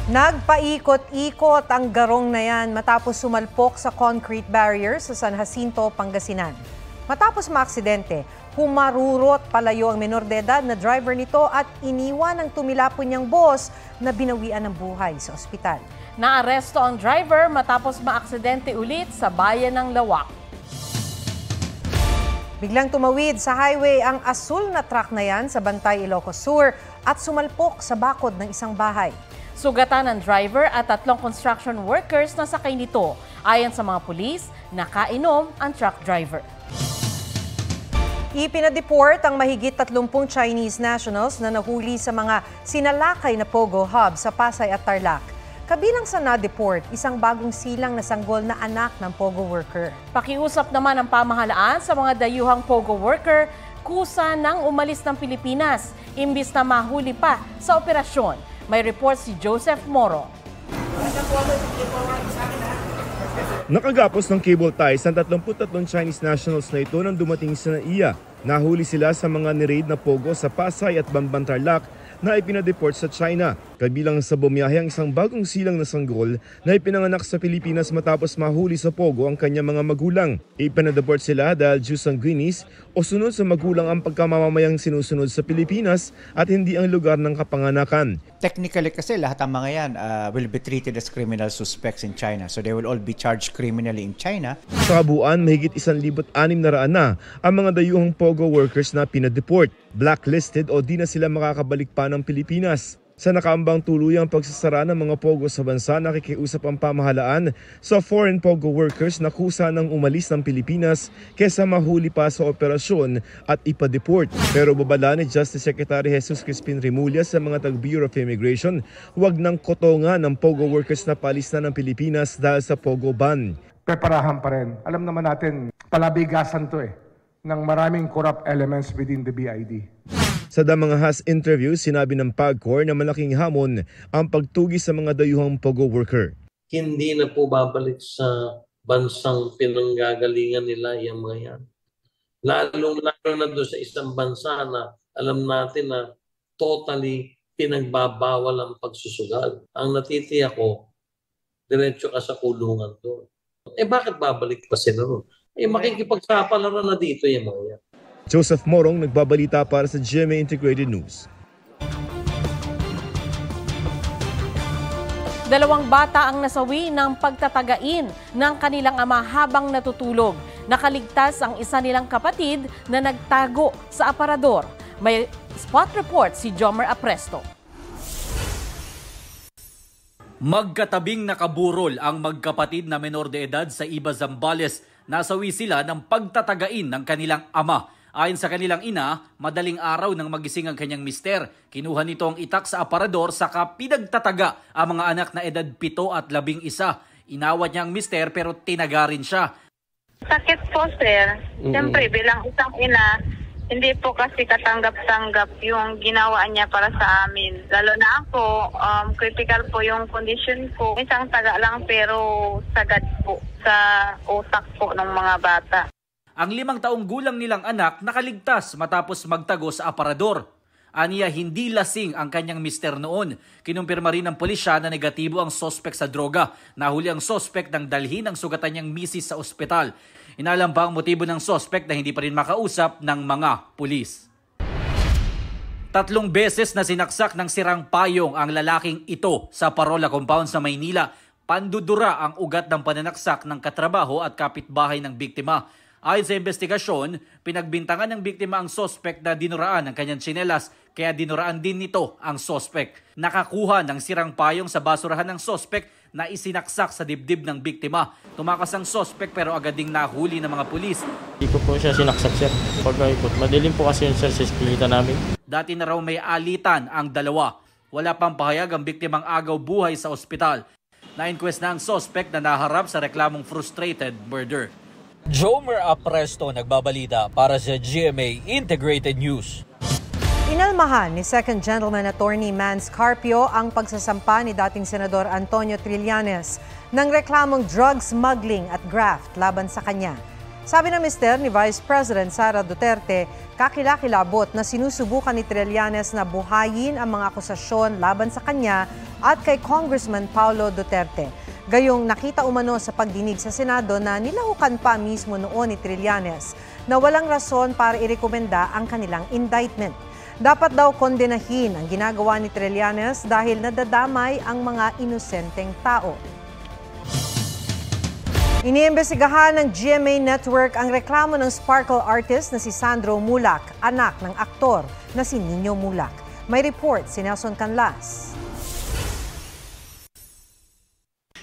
Nagpaikot-ikot ang garong na yan matapos sumalpok sa concrete barrier sa San Jacinto, Pangasinan. Matapos maaksidente, humarurot palayo ang menor de edad na driver nito at iniwan ang tumilapon niyang boss na binawian ng buhay sa ospital. Naaresto ang driver matapos maaksidente ulit sa bayan ng Lawak. Biglang tumawid sa highway ang asul na truck na yan sa Bantay, Ilocos Sur at sumalpok sa bakod ng isang bahay. Sugatan ng driver at 3 construction workers na sakay nito. Ayon sa mga pulis, nakainom ang truck driver. Ipinadeport ang mahigit 30 Chinese nationals na nahuli sa mga sinalakay na Pogo Hub sa Pasay at Tarlac. Kabilang sa na-deport, isang bagong silang na sanggol na anak ng Pogo worker. Pakiusap naman ang pamahalaan sa mga dayuhang Pogo worker kusa nang umalis ng Pilipinas, imbis na mahuli pa sa operasyon. May report si Joseph Moro. Nakagapos ng cable ties ang 33 Chinese nationals na ito nang dumating sa NAIA. Nahuli sila sa mga ni-raid na Pogo sa Pasay at Bamban Tarlac na ipinadeport sa China. Kabilang sa bumiyahe ang isang bagong silang na sanggol na ipinanganak sa Pilipinas matapos mahuli sa Pogo ang kanyang mga magulang. Ipinadeport sila dahil due sanguinis o sunod sa magulang ang pagkamamamayang sinusunod sa Pilipinas at hindi ang lugar ng kapanganakan. Technically kasi lahat ng mga yan will be treated as criminal suspects in China. So they will all be charged criminally in China. Sa kabuuan, mahigit 1,600 na ang mga dayuhang Pogo workers na pinadeport. Blacklisted o di na sila makakabalik pa ng Pilipinas. Sa nakaambang tuluyang pagsasara ng mga Pogo sa bansa, nakikiusap ang pamahalaan sa foreign Pogo workers na kusa ng umalis ng Pilipinas kesa mahuli pa sa operasyon at ipa-deport. Pero babala ni Justice Secretary Jesus Crispin Remulla sa mga taga-Bureau of Immigration, huwag nang kotongan ng Pogo workers na paalis na ng Pilipinas dahil sa Pogo ban. Preparahan pa rin. Alam naman natin, palabigasan to ng maraming corrupt elements within the BID. Sa mga Has interview, sinabi ng PAGCOR na malaking hamon ang pagtugi sa mga dayuhang Pogo worker. Hindi na po babalik sa bansang pinanggagalingan nila yung mga yan. Lalo na doon sa isang bansa na alam natin na totally pinagbabawal ang pagsusugal. Ang natitiyak ko, diretso ka sa kulungan doon. Bakit babalik pa sila doon? Makikipagsapalaran na dito yung mga yan. Joseph Morong, nagbabalita para sa GMA Integrated News. 2 bata ang nasawi ng pagtatagain ng kanilang ama habang natutulog. Nakaligtas ang isa nilang kapatid na nagtago sa aparador. May spot report si Jomer Apresto. Magkatabing nakaburol ang magkapatid na menor de edad sa Iba, Zambales. Nasawi sila ng pagtatagain ng kanilang ama. Ayon sa kanilang ina, madaling araw nang magising ang kanyang mister. Kinuha nito ang itak sa aparador saka pinagtataga ang mga anak na edad 7 at 11. Inawat niya ang mister pero tinaga rin siya. Sakit po, sir. Siyempre, bilang isang ina, hindi po kasi katanggap-tanggap yung ginawa niya para sa amin. Lalo na ako, critical po yung condition ko. Isang taga lang pero sagad po sa utak po ng mga bata. Ang 5 taong gulang nilang anak nakaligtas matapos magtago sa aparador. Aniya hindi lasing ang kanyang mister noon. Kinumpirma rin ng pulisya na negatibo ang sospek sa droga. Nahuli ang sospek nang dalhin ang sugatan niyang misis sa ospital. Inalam pa ang motibo ng sospek na hindi pa rin makausap ng mga pulis. 3 beses na sinaksak ng sirang payong ang lalaking ito sa Parola Compound sa Maynila. Pandudura ang ugat ng pananaksak ng katrabaho at kapitbahay ng biktima. Ayon sa investigasyon, pinagbintangan ng biktima ang sospek na dinuraan ng kanyang tsinelas, kaya dinuraan din nito ang sospek. Nakakuha ng sirang payong sa basurahan ng sospek na isinaksak sa dibdib ng biktima. Tumakas ang sospek pero agad ding nahuli ng mga pulis. Hindi ko po siya sinaksak, sir. Pagkaikot, madilim po kasi yun, sir, sa eskwelita namin. Dati na raw may alitan ang dalawa. Wala pang pahayag ang biktimang agaw buhay sa ospital. Na-inquest na ang sospek na naharap sa reklamong frustrated murder. Jomer Apresto nagbabalita para sa GMA Integrated News. Inalmahan ni Second Gentleman Attorney Mans Carpio ang pagsasampa ni dating Senador Antonio Trillanes ng reklamong drug smuggling at graft laban sa kanya. Sabi ng mister ni Vice President Sara Duterte, kakilakilabot na sinusubukan ni Trillanes na buhayin ang mga akusasyon laban sa kanya at kay Congressman Paulo Duterte. Gayong nakita umano sa pagdinig sa Senado na nilahukan pa mismo noon ni Trillanes na walang rason para irekomenda ang kanilang indictment. Dapat daw kondenahin ang ginagawa ni Trillanes dahil nadadamay ang mga inosenteng tao. Iniimbestigahan ng GMA Network ang reklamo ng sparkle artist na si Sandro Mulak, anak ng aktor na si Nino Mulak. May report si Nelson Canlas.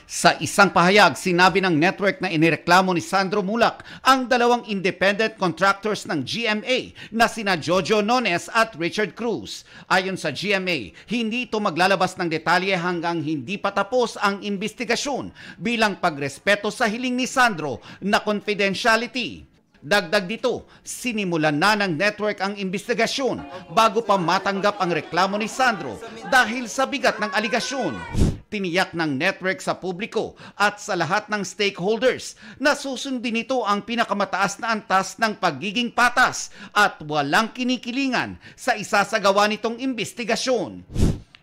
Sa isang pahayag, sinabi ng network na inireklamo ni Sandro Mulak ang dalawang independent contractors ng GMA na sina Jojo Nones at Richard Cruz. Ayon sa GMA, hindi ito maglalabas ng detalye hanggang hindi pa tapos ang investigasyon bilang pagrespeto sa hiling ni Sandro na confidentiality. Dagdag dito, sinimulan na ng network ang investigasyon bago pa matanggap ang reklamo ni Sandro dahil sa bigat ng aligasyon. Tiniyak ng network sa publiko at sa lahat ng stakeholders na susundin nito ang pinakamataas na antas ng pagiging patas at walang kinikilingan sa isasagawa nitong investigasyon.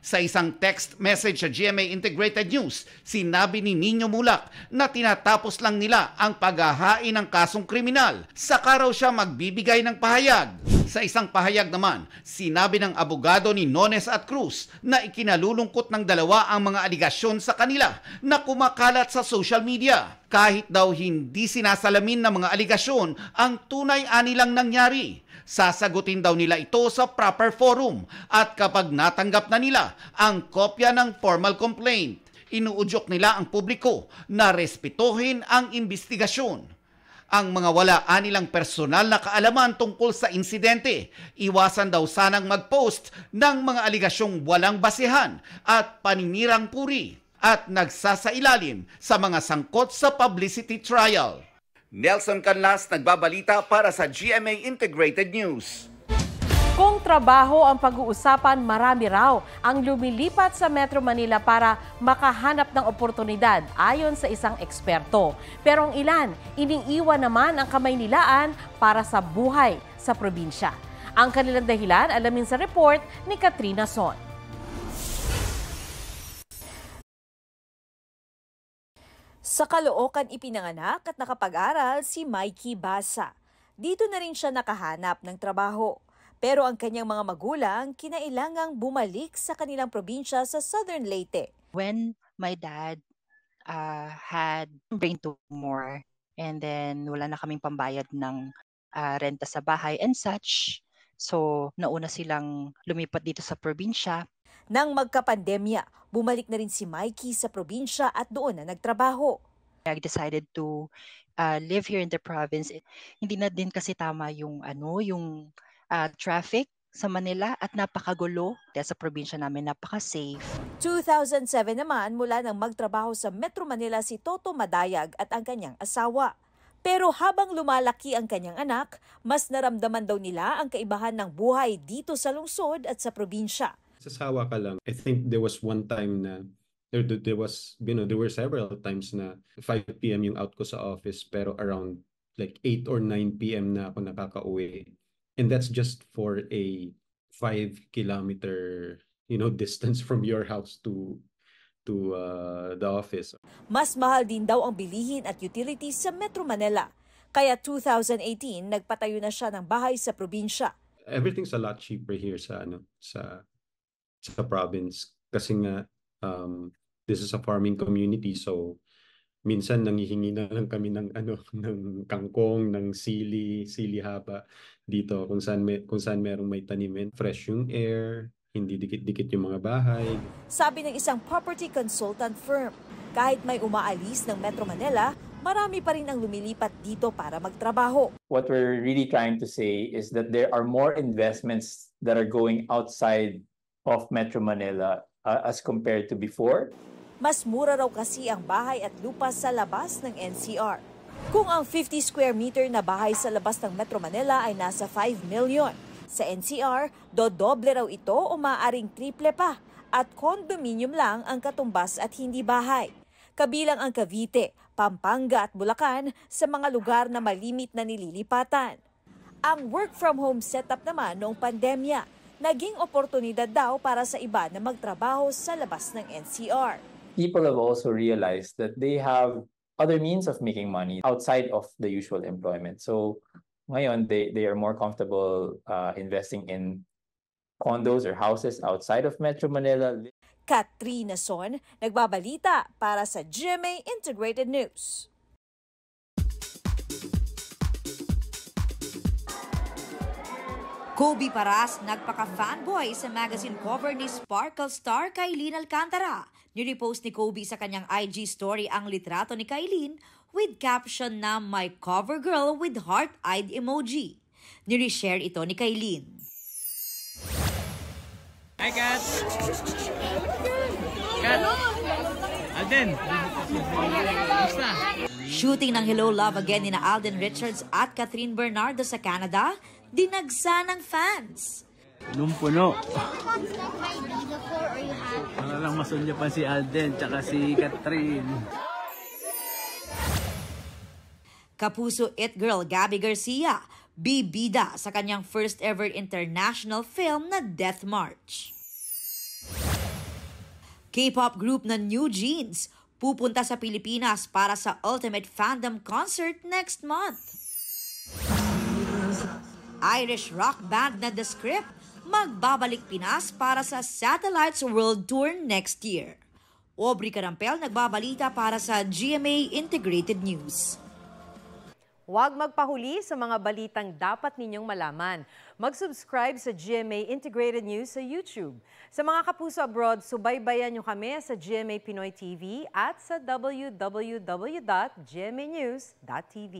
Sa isang text message sa GMA Integrated News, sinabi ni Nino Mulak na tinatapos lang nila ang paghahain ng kasong kriminal. Saka raw siya magbibigay ng pahayag. Sa isang pahayag naman, sinabi ng abogado ni Nones at Cruz na ikinalulungkot ng dalawa ang mga aligasyon sa kanila na kumakalat sa social media. Kahit daw hindi sinasalamin ng mga aligasyon ang tunay anilang nangyari. Sasagutin daw nila ito sa proper forum at kapag natanggap na nila ang kopya ng formal complaint, inuudyok nila ang publiko na respetuhin ang investigasyon. Ang mga wala anilang personal na kaalaman tungkol sa insidente, iwasan daw sanang mag-post ng mga aligasyong walang basehan at paninirang puri at nagsasailalim sa mga sangkot sa publicity trial. Nelson Canlas, nagbabalita para sa GMA Integrated News. Kung trabaho ang pag-uusapan, marami raw ang lumilipat sa Metro Manila para makahanap ng oportunidad ayon sa isang eksperto. Pero ang ilan, iniiwan naman ang Kamaynilaan para sa buhay sa probinsya. Ang kanilang dahilan, alamin sa report ni Katrina Son. Sa Caloocan ipinanganak at nakapag-aral si Mikey Basa. Dito na rin siya nakahanap ng trabaho. Pero ang kanyang mga magulang kinailangang bumalik sa kanilang probinsya sa Southern Leyte. When my dad had brain tumor and then wala na kaming pambayad ng renta sa bahay and such, so nauna silang lumipat dito sa probinsya. Nang magkapandemya, bumalik na rin si Mikey sa probinsya at doon na nagtrabaho. I decided to live here in the province. Hindi na din kasi tama yung traffic sa Manila at napakagulo. Sa probinsya namin napaka-safe. 2007 naman mula nang magtrabaho sa Metro Manila si Toto Madayag at ang kanyang asawa. Pero habang lumalaki ang kanyang anak, mas naramdaman daw nila ang kaibahan ng buhay dito sa lungsod at sa probinsya. Sasawa ka lang. I think there was one time na there were several times na 5 p.m. yung out ko sa office pero around like 8 or 9 p.m. na ako nakaka-uwi. And that's just for a 5-kilometer distance from your house to the office. Mas mahal din daw ang bilihin at utilities sa Metro Manila. Kaya 2018 nagpatayo na siya ng bahay sa probinsya. Everything's a lot cheaper here sa province kasi nga this is a farming community, so minsan nanghihingi na lang kami ng ng kangkong, ng sili haba dito kung saan merong may tanimin. Fresh yung air, hindi dikit-dikit yung mga bahay. Sabi ng isang property consultant firm, kahit may umaalis ng Metro Manila, marami pa rin ang lumilipat dito para magtrabaho. What we're really trying to say is that there are more investments that are going outside of Metro Manila as compared to before. Mas mura raw kasi ang bahay at lupa sa labas ng NCR. Kung ang 50 square meter na bahay sa labas ng Metro Manila ay nasa 5 million, sa NCR, dodoble raw ito o maaaring triple pa at condominium lang ang katumbas at hindi bahay. Kabilang ang Cavite, Pampanga at Bulacan sa mga lugar na malimit na nililipatan. Ang work from home setup naman noong pandemya, naging oportunidad daw para sa iba na magtrabaho sa labas ng NCR. People have also realized that they have other means of making money outside of the usual employment. So ngayon, they are more comfortable investing in condos or houses outside of Metro Manila. Katrina Son, nagbabalita para sa GMA Integrated News. Kobe Paras nagpaka-fanboy sa magazine cover ni Sparkle star Kailin Alcantara. Nirepost ni Kobe sa kanyang IG story ang litrato ni Kailin with caption na "My cover girl" with heart-eyed emoji. Nireshare ito ni Kailin. Hi, Kat! Kat! Alden! Basta! Shooting ng Hello Love Again ni na Alden Richards at Catherine Bernardo sa Canada, dinagsa ng fans. Punong-puno. Para lang masunyo pa si Alden tsaka si Catherine. Kapuso it girl Gabby Garcia, bibida sa kanyang first ever international film na Death March. K-pop group na New Jeans pupunta sa Pilipinas para sa Ultimate Fandom Concert next month. Irish rock band na The Script magbabalik Pinas para sa Satellites World Tour next year. Aubrey Carampel nagbabalita para sa GMA Integrated News. Huwag magpahuli sa mga balitang dapat ninyong malaman. Mag-subscribe sa GMA Integrated News sa YouTube. Sa mga kapuso abroad, subaybayan nyo kami sa GMA Pinoy TV at sa www.gmanews.tv.